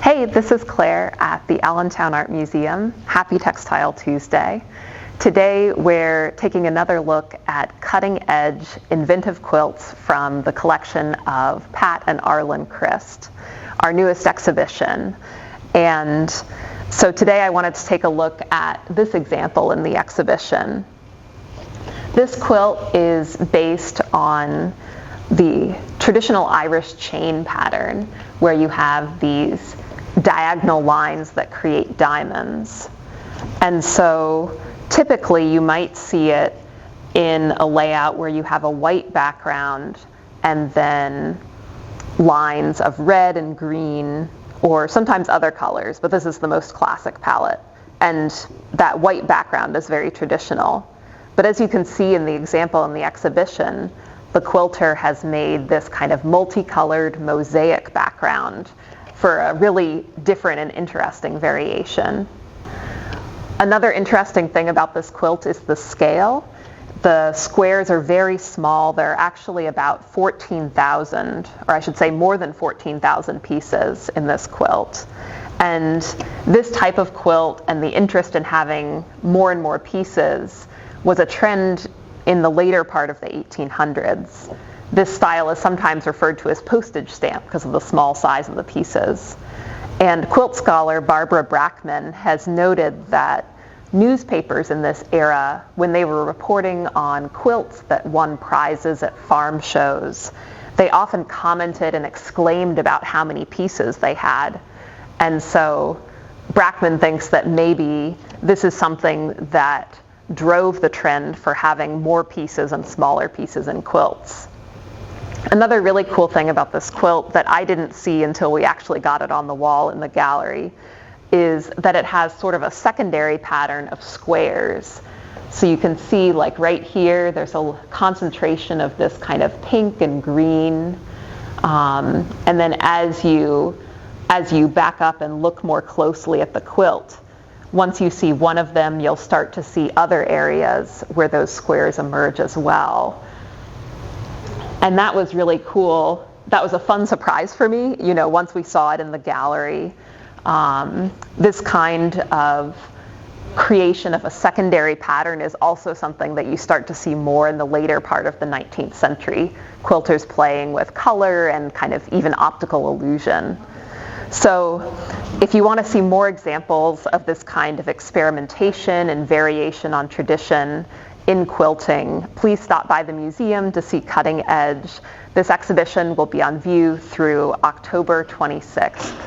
Hey, this is Claire at the Allentown Art Museum. Happy Textile Tuesday. Today we're taking another look at cutting-edge inventive quilts from the collection of Pat and Arlen Christ, our newest exhibition. And so today I wanted to take a look at this example in the exhibition. This quilt is based on the traditional Irish chain pattern, where you have these diagonal lines that create diamonds. And so typically you might see it in a layout where you have a white background and then lines of red and green, or sometimes other colors, but this is the most classic palette. And that white background is very traditional. But as you can see in the example in the exhibition, the quilter has made this kind of multicolored mosaic background for a really different and interesting variation. Another interesting thing about this quilt is the scale. The squares are very small. They're actually about 14,000, or I should say more than 14,000 pieces in this quilt. And this type of quilt and the interest in having more and more pieces was a trend in the later part of the 1800s. This style is sometimes referred to as postage stamp because of the small size of the pieces. And quilt scholar Barbara Brackman has noted that newspapers in this era, when they were reporting on quilts that won prizes at farm shows, they often commented and exclaimed about how many pieces they had. And so Brackman thinks that maybe this is something that drove the trend for having more pieces and smaller pieces in quilts. Another really cool thing about this quilt that I didn't see until we actually got it on the wall in the gallery is that it has sort of a secondary pattern of squares. So you can see, like right here, there's a concentration of this kind of pink and green. And then as you back up and look more closely at the quilt, once you see one of them, you'll start to see other areas where those squares emerge as well. And that was really cool. That was a fun surprise for me, once we saw it in the gallery. This kind of creation of a secondary pattern is also something that you start to see more in the later part of the 19th century, quilters playing with color and kind of even optical illusion. So if you want to see more examples of this kind of experimentation and variation on tradition in quilting, please stop by the museum to see Cutting Edge. This exhibition will be on view through October 26th.